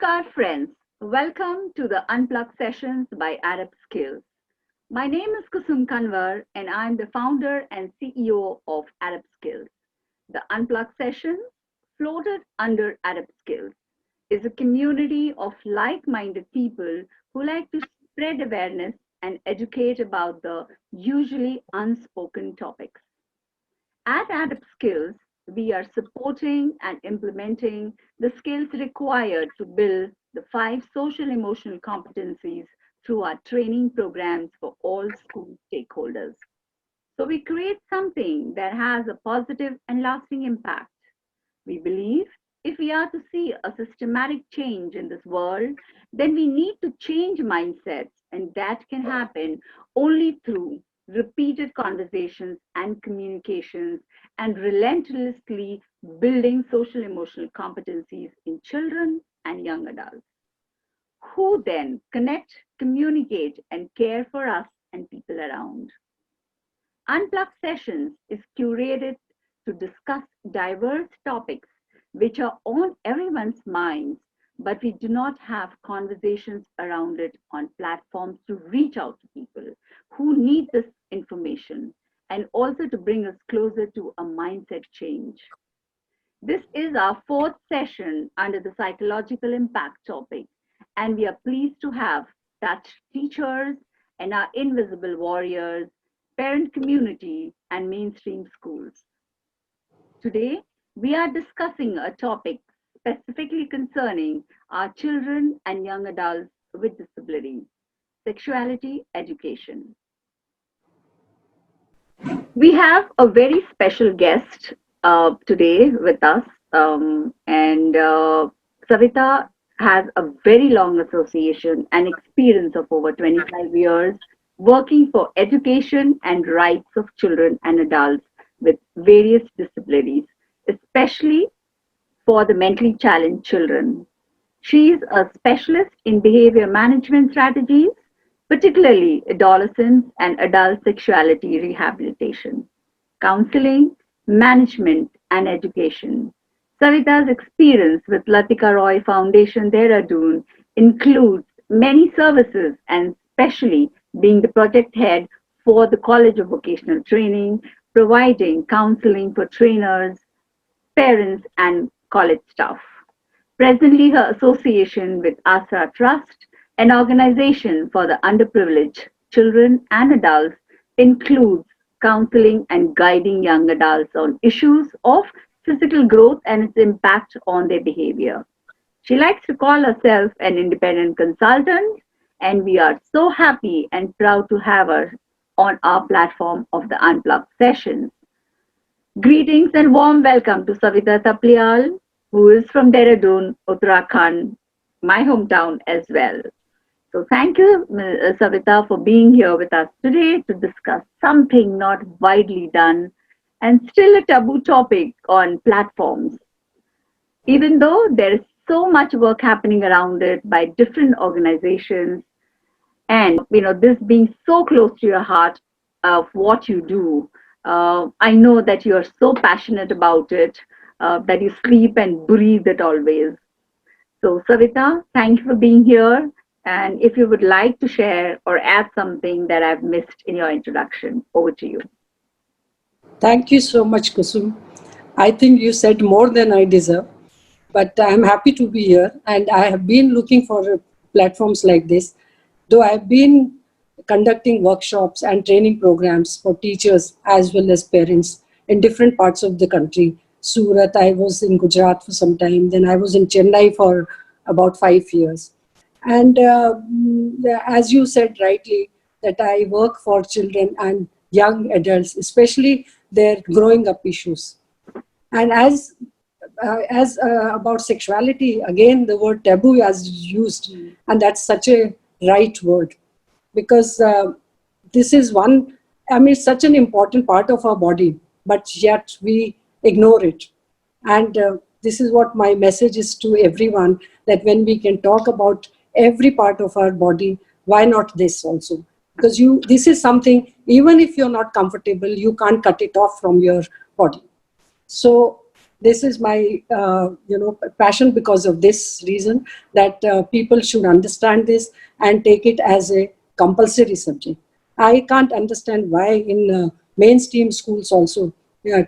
Namaskar, friends. Welcome to the Unplugged Sessions by Arab Skills. My name is Kusum Kanwar, and I'm the founder and CEO of Arab Skills. The Unplugged Sessions, floated under Arab Skills, is a community of like minded people who like to spread awareness and educate about the usually unspoken topics. At Adept Skills, we are supporting and implementing the skills required to build the five social emotional competencies through our training programs for all school stakeholders. So we create something that has a positive and lasting impact. We believe if we are to see a systematic change in this world, then we need to change mindsets, and that can happen only through repeated conversations and communications and relentlessly building social emotional competencies in children and young adults who then connect, communicate, and care for us and people around. Unplugged Sessions is curated to discuss diverse topics which are on everyone's minds, but we do not have conversations around it on platforms to reach out to people who need this information and also to bring us closer to a mindset change. This is our fourth session under the psychological impact topic, and we are pleased to have touch teachers and our invisible warriors, parent community, and mainstream schools. Today, we are discussing a topic specifically concerning our children and young adults with disability, sexuality education. We have a very special guest today with us, and Savita has a very long association and experience of over 25 years working for education and rights of children and adults with various disabilities, especially for the mentally challenged children. She is a specialist in behavior management strategies, particularly adolescent and adult sexuality rehabilitation, counseling, management, and education. Savita's experience with Latika Roy Foundation Dehradun includes many services and especially being the project head for the College of Vocational Training, providing counseling for trainers, parents, and college staff. Presently, her association with ASRA Trust, an organization for the underprivileged children and adults, includes counseling and guiding young adults on issues of physical growth and its impact on their behavior. She likes to call herself an independent consultant, and we are so happy and proud to have her on our platform of the Unplugged sessions. Greetings and warm welcome to Savita Taplial, who is from Dehradun, Uttarakhand, my hometown as well. So thank you, Savita, for being here with us today to discuss something not widely done and still a taboo topic on platforms. Even though there is so much work happening around it by different organizations, and this being so close to your heart of what you do, I know that you're so passionate about it, that you sleep and breathe it always. So, Savita, thank you for being here. And if you would like to share or add something that I've missed in your introduction, over to you. Thank you so much, Kusum. I think you said more than I deserve, but I'm happy to be here. And I have been looking for platforms like this, though I've been conducting workshops and training programs for teachers as well as parents in different parts of the country. Surat, I was in Gujarat for some time, then I was in Chennai for about 5 years. And as you said rightly, that I work for children and young adults, especially their growing up issues. And as about sexuality, again, the word taboo is used, and that's such a right word, because this is one, I mean, such an important part of our body, but yet we ignore it. And this is what my message is to everyone, that when we can talk about every part of our body, why not this also? Because this is something, even if you're not comfortable, you can't cut it off from your body. So This is my passion, because of this reason, that people should understand this and take it as a compulsory subject. I can't understand why in mainstream schools also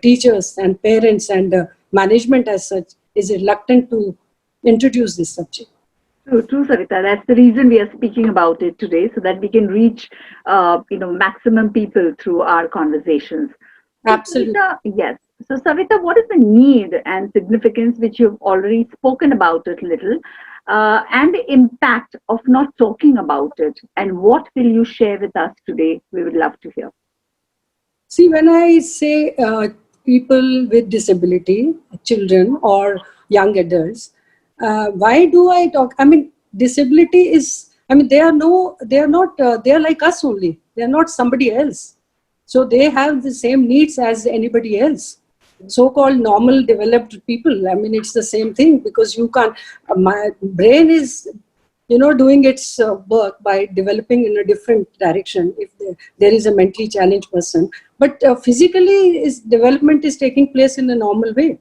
teachers and parents and management as such is reluctant to introduce this subject. True, Savita. That's the reason we are speaking about it today, so that we can reach, maximum people through our conversations. So, Absolutely. Savita, yes. So, Savita, what is the need and significance, which you've already spoken about it little, and the impact of not talking about it? And what will you share with us today? We would love to hear. See, when I say people with disability, children or young adults, why do I talk? I mean, disability is, I mean, they are not, they are like us only. They are not somebody else. So they have the same needs as anybody else. So-called normal developed people, I mean, it's the same thing, because you can't, my brain is doing its work by developing in a different direction if there is a mentally challenged person. But physically, development is taking place in a normal way.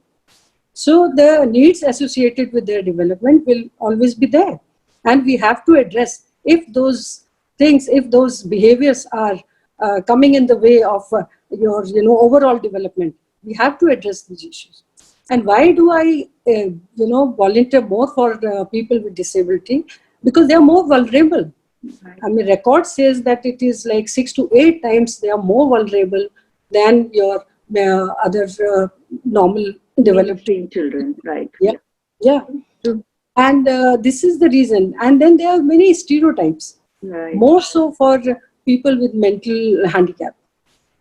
So the needs associated with their development will always be there. And we have to address if those things, if those behaviors are coming in the way of your overall development, we have to address these issues. And why do I volunteer more for people with disability? Because they are more vulnerable. Right. I mean, record says that it is like 6 to 8 times they are more vulnerable than your other normal developed Mainstream children, right? yeah. True. And this is the reason. And then there are many stereotypes, Right. more so for people with mental handicap.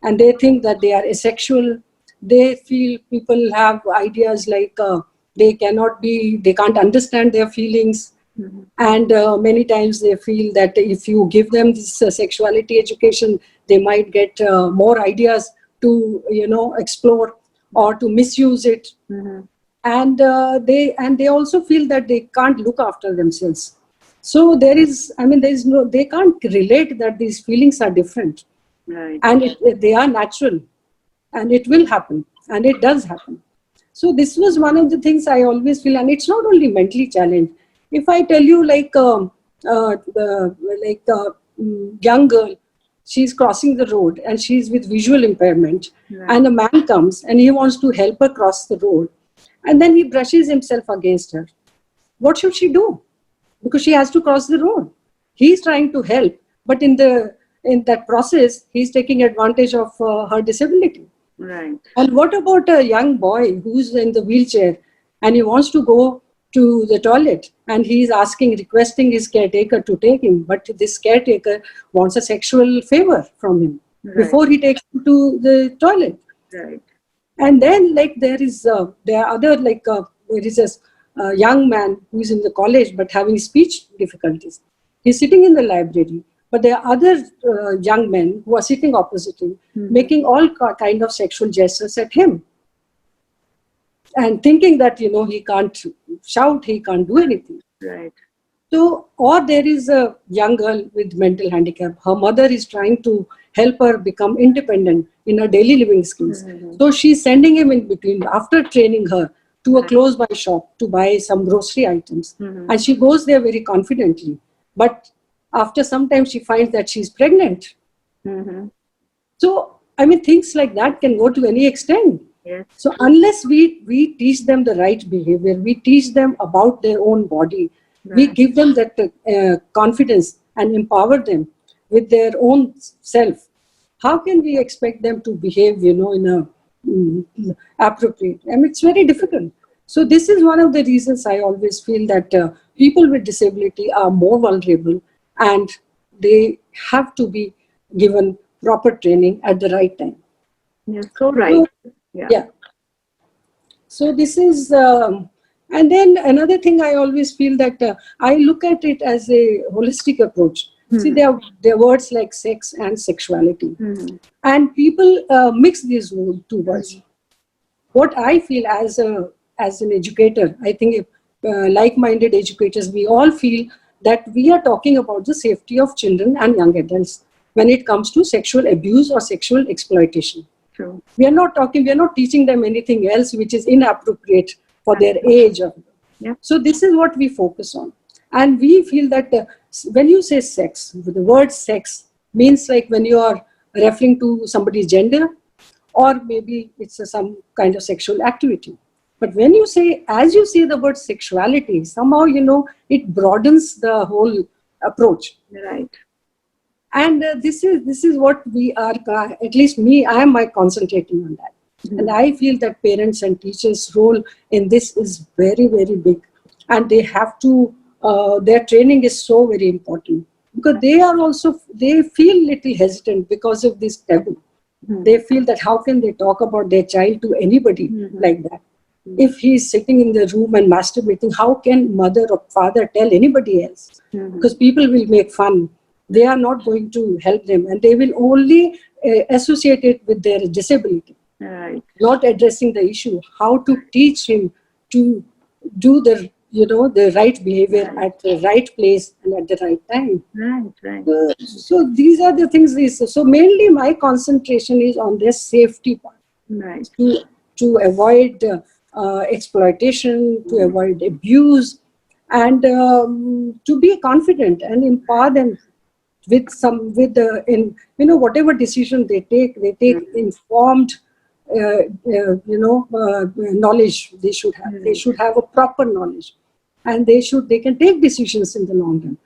And they think that they are asexual. They feel people have ideas like they can't understand their feelings. Mhm. And many times they feel that if you give them this sexuality education, they might get more ideas to explore or to misuse it. Mhm. And they also feel that they can't look after themselves. So there is no, they can't relate that these feelings are different, Right. and they are natural, and it will happen, and it does happen. So this was one of the things I always feel, and it's not only mentally challenged. If I tell you, like young girl, she's crossing the road and she's with visual impairment, Right. and a man comes and he wants to help her cross the road, and then he brushes himself against her. What should she do? Because she has to cross the road. He's trying to help, but in that process, he's taking advantage of her disability. Right. And what about a young boy who's in the wheelchair and he wants to go to the toilet, and he's requesting his caretaker to take him, but this caretaker wants a sexual favor from him Right. before he takes him to the toilet. Right. And then, like, there are other, like there is a young man who is in the college but having speech difficulties. He's sitting in the library, but there are other young men who are sitting opposite him, making all kind of sexual gestures at him, and thinking that he can't shout, he can't do anything. Right. So, or there is a young girl with mental handicap. Her mother is trying to help her become independent in her daily living skills. So she's sending him in between, after training her, to a close by shop to buy some grocery items. And she goes there very confidently. But after some time, she finds that she's pregnant. Mhm. So, I mean, things like that can go to any extent. Yes. So unless we teach them the right behavior, we teach them about their own body, we Right. give them that confidence and empower them with their own self, how can we expect them to behave, in a appropriate? I mean, it's very difficult. So this is one of the reasons I always feel that people with disability are more vulnerable, and they have to be given proper training at the right time. You're so right. Yeah. Yeah. So this is, and then another thing I always feel that I look at it as a holistic approach. See, there are words like sex and sexuality, and people mix these two words. What I feel as an educator, I think if, like-minded educators, we all feel that we are talking about the safety of children and young adults when it comes to sexual abuse or sexual exploitation. True. We are not teaching them anything else which is inappropriate for their age. Yep. So this is what we focus on. And we feel that when you say sex, the word sex means like when you are referring to somebody's gender, or maybe it's some kind of sexual activity. But when you say, as you say the word sexuality, somehow, it broadens the whole approach. Right. And this is what we are, at least me, I am concentrating on that. Mm-hmm. And I feel that parents and teachers' role in this is very, very big. And they have to, their training is so very important. Because they feel little hesitant because of this taboo. Mm-hmm. They feel that how can they talk about their child to anybody like that? If he's sitting in the room and masturbating, how can mother or father tell anybody else? Because people will make fun. They are not going to help them, and they will only associate it with their disability. Right. Not addressing the issue, how to teach him to do the right behavior at the right place and at the right time. Right. So these are the things. So mainly my concentration is on their safety part. Right. To avoid exploitation, to avoid abuse, and to be confident and empower them whatever decision they take informed knowledge. They should have a proper knowledge, and they can take decisions in the long run.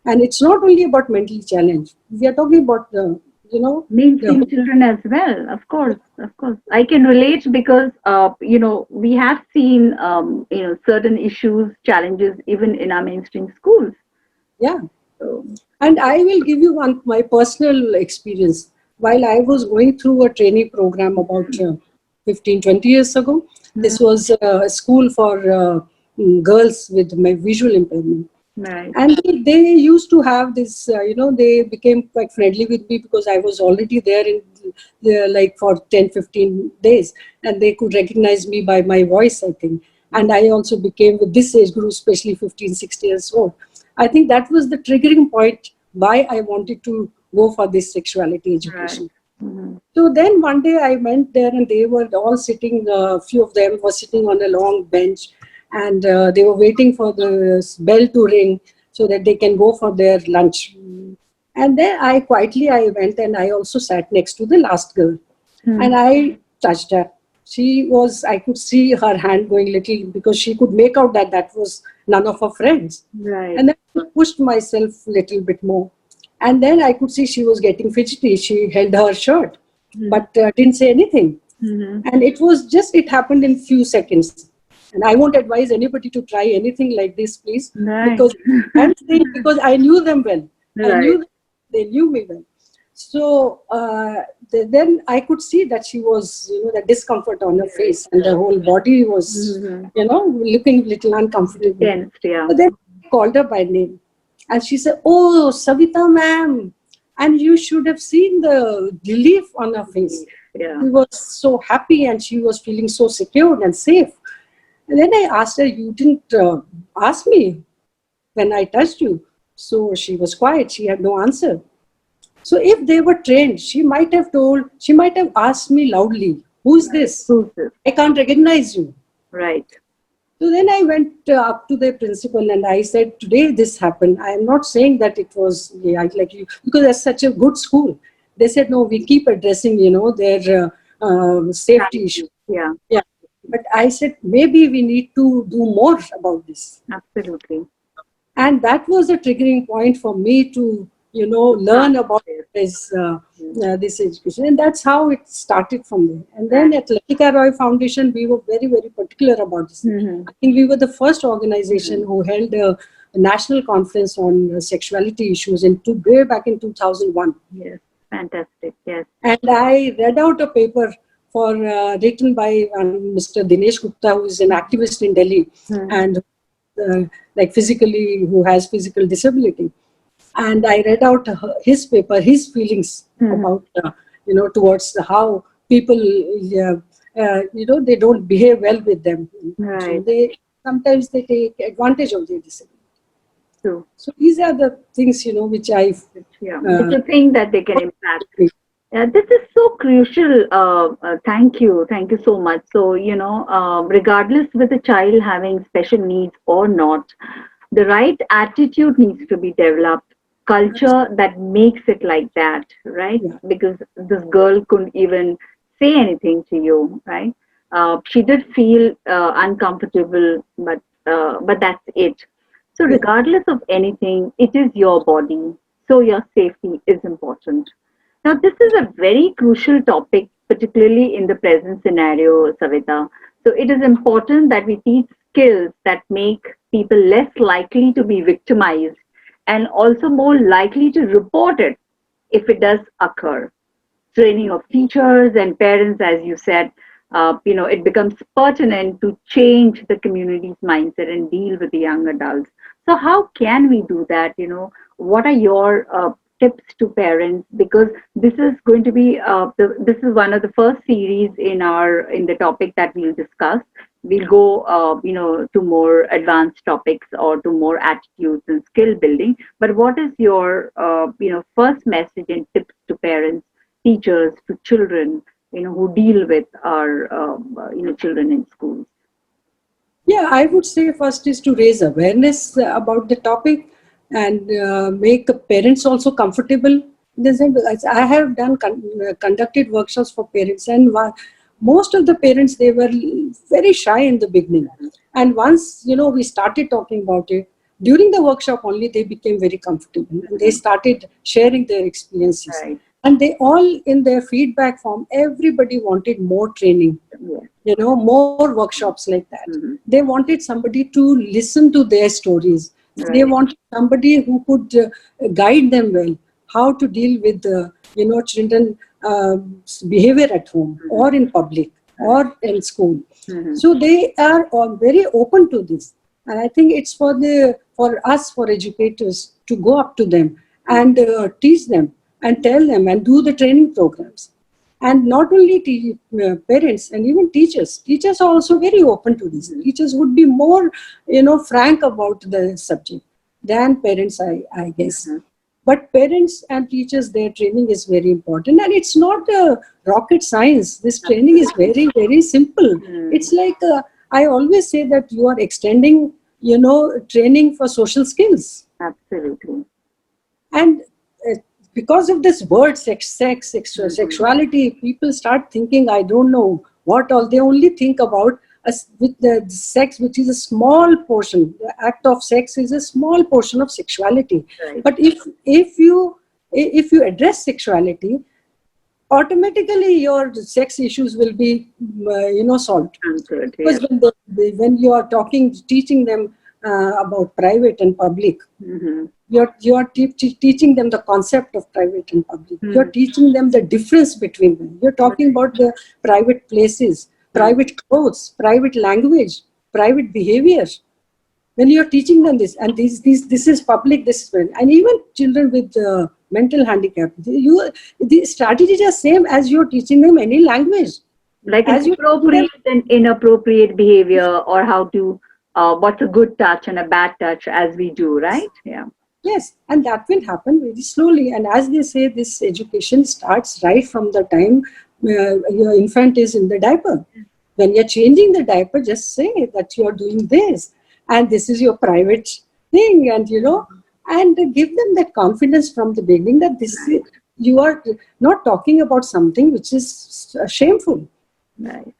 And it's not only about mental challenge. We are talking about mainstream children as well. Of course. I can relate because we have seen certain issues, challenges even in our mainstream schools. Yeah. And I will give you my personal experience. While I was going through a training program about 15, 20 years ago, this was a school for girls with visual impairment. Right. And they used to have this, they became quite friendly with me because I was already there for 10, 15 days. And they could recognize me by my voice, I think. And I also became, with this age group, especially 15, 16 years old. I think that was the triggering point why I wanted to go for this sexuality education. Right. So then one day I went there and they were all sitting, a few of them were sitting on a long bench, and they were waiting for the bell to ring so that they can go for their lunch. And then I went and I also sat next to the last girl. And I touched her. I could see her hand going little, because she could make out that was none of her friends. Right. And then I pushed myself a little bit more. And then I could see she was getting fidgety. She held her shirt, but didn't say anything. And it happened in few seconds. And I won't advise anybody to try anything like this, please. Right. Because I knew them well. Right. They knew me well. So then I could see that she was, the discomfort on her face, and the whole body was, looking a little uncomfortable. Tensed, yeah. So then I called her by name, and she said, "Oh, Savita ma'am," and you should have seen the relief on her face. Yeah. She was so happy, and she was feeling so secure and safe. And then I asked her, "You didn't ask me when I touched you." So she was quiet. She had no answer. So if they were trained, she might have asked me loudly, "Who's this? I can't recognize you." Right. So then I went up to the principal and I said, "Today this happened. I am not saying that it was like you, because that's such a good school." They said, "No, we keep addressing, their safety issue." Yeah. But I said, maybe we need to do more about this. Absolutely. And that was a triggering point for me to, learn about this education. And that's how it started from there. And then at Latika Roy Foundation, we were very, very particular about this. I think we were the first organization who held a national conference on sexuality issues way back in 2001. Yes, fantastic. Yes. And I read out a paper written by Mr. Dinesh Gupta, who is an activist in Delhi, and who has physical disability. And I read out his paper, his feelings about, towards how people, they don't behave well with them. Right. So sometimes they take advantage of their disability. True. So these are the things, which I... It's a thing that they can impact. Yeah, this is so crucial. Thank you so much. So, regardless with a child having special needs or not, the right attitude needs to be developed. Culture that makes it like that, right? Yeah, Because this girl couldn't even say anything to you, right? She did feel uncomfortable, but that's it. So, yeah, regardless of anything, it is your body. So, your safety is important. Now, this is a very crucial topic, particularly in the present scenario, Savita. So, it is important that we teach skills that make people less likely to be victimized and also more likely to report it if it does occur. Training of teachers and parents, as you said, it becomes pertinent to change the community's mindset and deal with the young adults. So, how can we do that? What are your tips to parents? Because this is going to be this is one of the first series in the topic that we'll discuss. We'll go, to more advanced topics or to more attitudes and skill building. But what is your, first message and tips to parents, teachers, to children, who deal with our, children in schools? yeah. I would say first is to raise awareness about the topic and make the parents also comfortable. I have done conducted workshops for parents, and most of the parents, they were very shy in the beginning, and once we started talking about it during the workshop only, they became very comfortable and they started sharing their experiences. Right. And they all, in their feedback form, everybody wanted more training, Yeah. more workshops like that. Hmm. They wanted somebody to listen to their stories. They Right. wanted somebody who could guide them well, how to deal with children behavior at home Hmm. or in public or in school. Hmm. So they are all very open to this, and I think it's for educators to go up to them and teach them and tell them and do the training programs. And not only parents and even teachers are also very open to this. Teachers would be more frank about the subject than parents, I guess. Hmm. But parents and teachers, their training is very important, and it's not rocket science. This training is Absolutely. very, very simple. Mm. It's like I always say that you are extending training for social skills. Absolutely. And uh, because of this word Hmm. sexuality, people start thinking, I don't know what all. They only think about us with the sex, which is a small portion. The act of sex is a small portion of sexuality. Right. But if you address sexuality, automatically your sex issues will be solved. Answered. Yes. Because when you are teaching them about private and public, Hmm. you're teaching them the concept of private and public. You're Hmm. teaching them the difference between them. You're talking about the private places, Hmm. private clothes, private language, private behavior. When you're teaching them this, and this is public, this is and even children with mental handicap, the strategies are same as you're teaching them any language. Like an As you're teaching them, appropriate and inappropriate behavior, or how to, what's a good touch and a bad touch, as we do, right? Yeah. yes, and that will happen very slowly. And as they say, this education starts right from the time your infant is in the diaper. When you're changing the diaper, just say that you're doing this, and this is your private thing, and give them that confidence from the beginning that Right. you are not talking about something which is shameful. Right.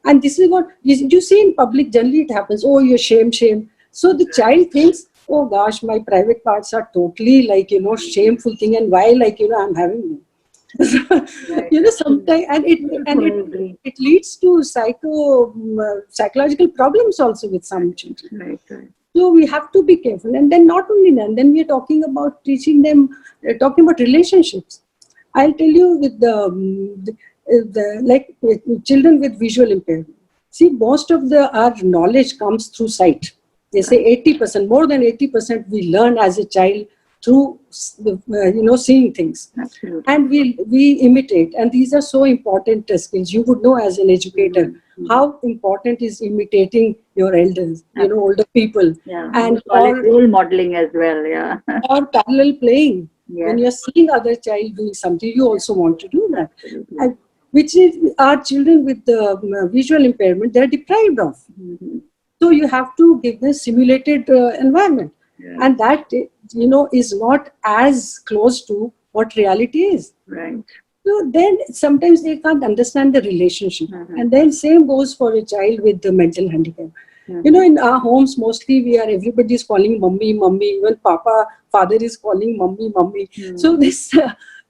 And this is what you see in public. Generally it happens, oh, you're shame. So the child thinks, oh gosh, my private parts are totally like shameful thing, and why, like I'm having them. Right. Sometimes, and I agree. it leads to psychological problems also with some children. Right. Right. So we have to be careful. And then not only that, then we are talking about teaching them, talking about relationships. I'll tell you with children with visual impairment. See, most of our knowledge comes through sight. They say 80%, more than 80% we learn as a child through seeing things, Absolutely. and we imitate. And these are so important skills. You would know as an educator Mm-hmm. how important is imitating your elders, Absolutely. older people, Yeah. We and call it role modeling as well. Yeah. or parallel playing. When Yes. you're seeing other child doing something, you also want to do that. Absolutely. And which is our children with the visual impairment, they're deprived of. Mm-hmm. So you have to give them simulated environment, Yeah. and that is not as close to what reality is. Right. So then sometimes they can't understand the relationship. Mm-hmm. And then same goes for a child with the mental handicap. Mm-hmm. In our homes, mostly everybody is calling mummy, mummy, even father is calling mummy, mummy. Mm-hmm. So this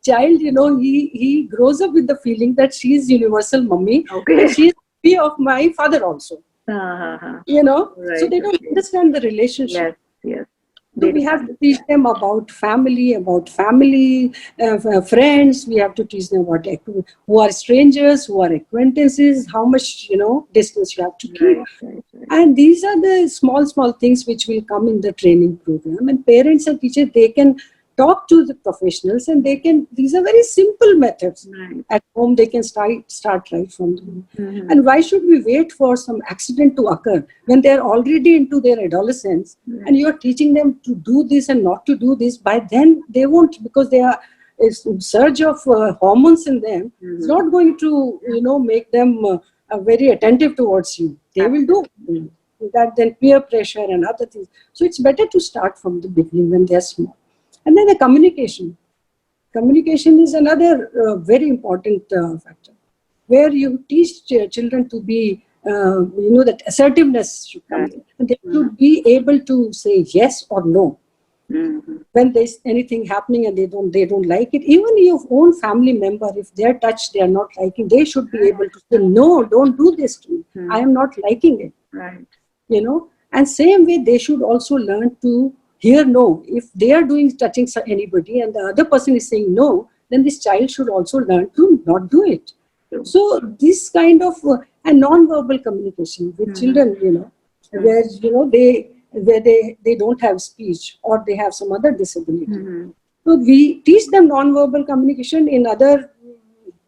child, he grows up with the feeling that she is universal mummy Okay. and she is mummy of my father also. Uh-huh. So Right. they don't Okay. understand the relationship. Yes. Yes. So They we don't have to teach understand. them about family, friends. We have to teach them about who are strangers, who are acquaintances, how much distance you have to keep. Right. Right. Right. And these are the small things which will come in the training program. And parents and teachers, they can talk to the professionals, and these are very simple methods. Right. At home, they can start right from home. Mm-hmm. And why should we wait for some accident to occur when they're already into their adolescence, and you're teaching them to do this and not to do this? By then, they won't, because they are a surge of hormones in them. It's not going to, make them very attentive towards you. They will do that, then peer pressure and other things. So it's better to start from the beginning when they're small. And then the communication. Communication is another very important factor, where you teach children to be, that assertiveness should come in. And they should be able to say yes or no. Mm-hmm. When there's anything happening and they don't like it, even your own family member, if they're touched, they are not liking, they should be able to say, no, don't do this to me. I am not liking it. Right. And same way, they should also learn to hear no. If they are touching anybody and the other person is saying no, then this child should also learn to not do it. True. So this kind of and non-verbal communication with children, where they don't have speech or they have some other disability. So we teach them non-verbal communication in other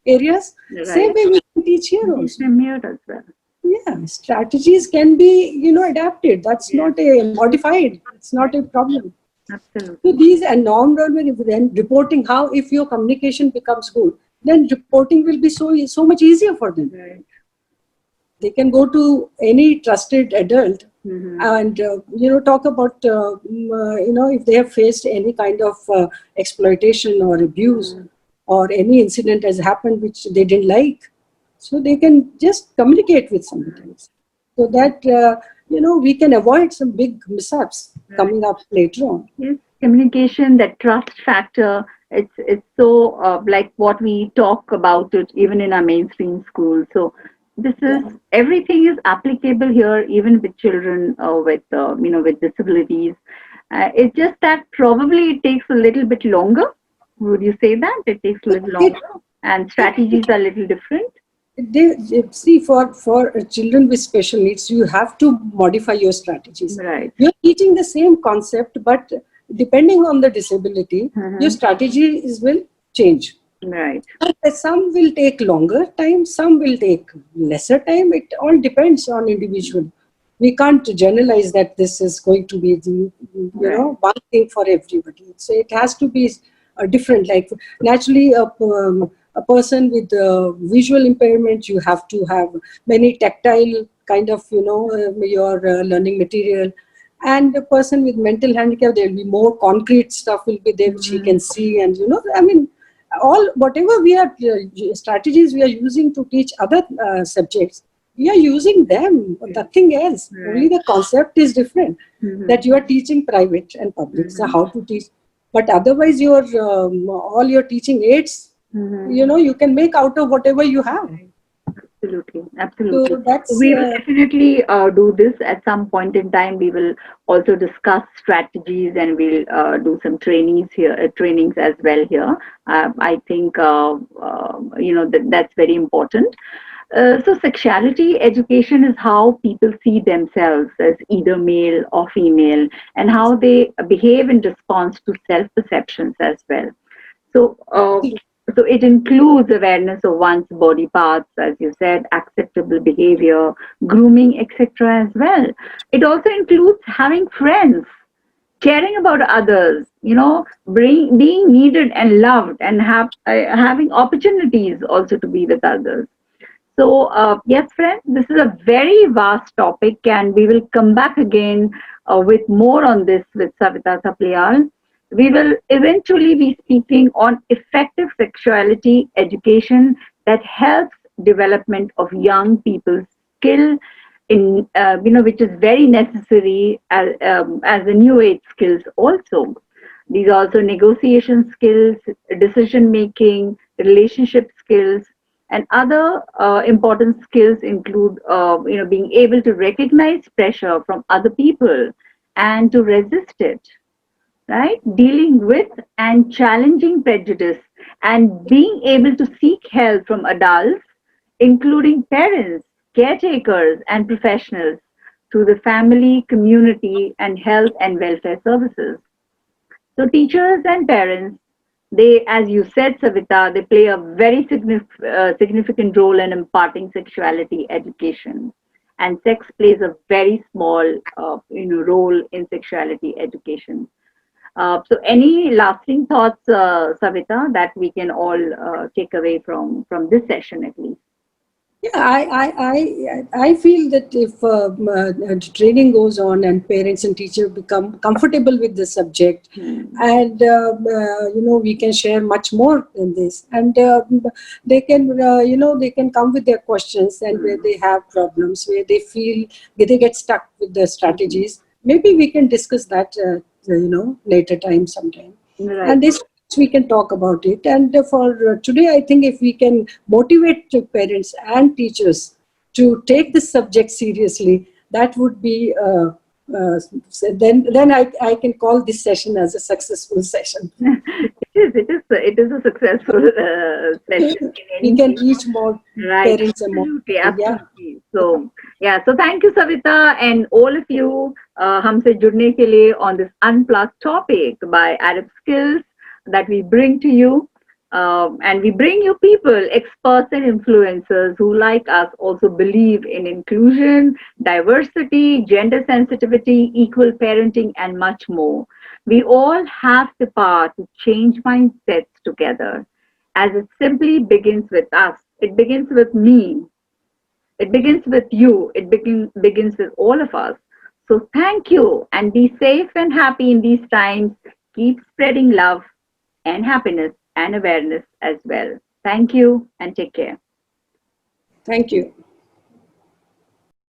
areas. Right. Same way we can teach here also. Same here as well. Yeah, strategies can be, adapted. That's not a modified. It's not a problem. Absolutely. So these are non-verbal, then reporting, how if your communication becomes good, then reporting will be so much easier for them. Right. They can go to any trusted adult and talk about if they have faced any kind of exploitation or abuse or any incident has happened which they didn't like. So they can just communicate with somebody else, so that we can avoid some big mishaps coming up later on. Yes, communication, that trust factor. It's so like what we talk about it even in our mainstream schools. So this is everything is applicable here, even with children with disabilities. It's just that probably it takes a little bit longer. Would you say that it takes a little longer, and strategies are a little different? They see, for children with special needs, you have to modify your strategies. Right. You're teaching the same concept, but depending on the disability, your strategies will change. Right. Some will take longer time, some will take lesser time. It all depends on individual. We can't generalize that this is going to be the one thing for everybody. So it has to be different. Like naturally, a person with visual impairment, you have to have many tactile kind of your learning material. And a person with mental handicap, there will be more concrete stuff will be there which he can see, and all whatever we are strategies we are using to teach other subjects, we are using them, nothing else. Only the concept is different, that you are teaching private and public, so how to teach. But otherwise, your all your teaching aids, you can make out of whatever you have. Absolutely. So we will definitely do this at some point in time. We will also discuss strategies, and we'll do some trainings as well here. I think that's very important. So sexuality education is how people see themselves as either male or female, and how they behave in response to self-perceptions as well. So it includes awareness of one's body parts, as you said, acceptable behavior, grooming, etc. as well. It also includes having friends, caring about others, being needed and loved, and having opportunities also to be with others. So, yes, friends, this is a very vast topic, and we will come back again with more on this with Savita Saplayal. We will eventually be speaking on effective sexuality education that helps development of young people's skill in which is very necessary as the new age skills also. These are also negotiation skills, decision making, relationship skills, and other important skills include being able to recognize pressure from other people and to resist it, right? Dealing with and challenging prejudice and being able to seek help from adults, including parents, caretakers, and professionals through the family, community, and health and welfare services. So, teachers and parents, they, as you said, Savita, they play a very significant role in imparting sexuality education. And sex plays a very small, role in sexuality education. So, any lasting thoughts, Savita, that we can all take away from this session at least? Yeah, I feel that if training goes on and parents and teachers become comfortable with the subject, Hmm. and we can share much more than this, and they can they can come with their questions, and where Hmm. they have problems, where they feel they get stuck with the Hmm. strategies. Maybe we can discuss that later time sometime, Right. and this we can talk about it. And for today, I think if we can motivate the parents and teachers to take this subject seriously, that would be then I can call this session as a successful session. It is a successful session in We any can case. reach more Right, parents and more absolutely, people. Yeah. absolutely. So, yeah, so thank you, Savita, and all of you, हमसे जुड़ने के लिए on this unplugged topic by Arab Skills that we bring to you. And we bring you people, experts and influencers who, like us, also believe in inclusion, diversity, gender sensitivity, equal parenting, and much more. We all have the power to change mindsets together, as it simply begins with us. It begins with me. It begins with you. Begins with all of us. So thank you and be safe and happy in these times. Keep spreading love and happiness and awareness as well. Thank you and take care. Thank you.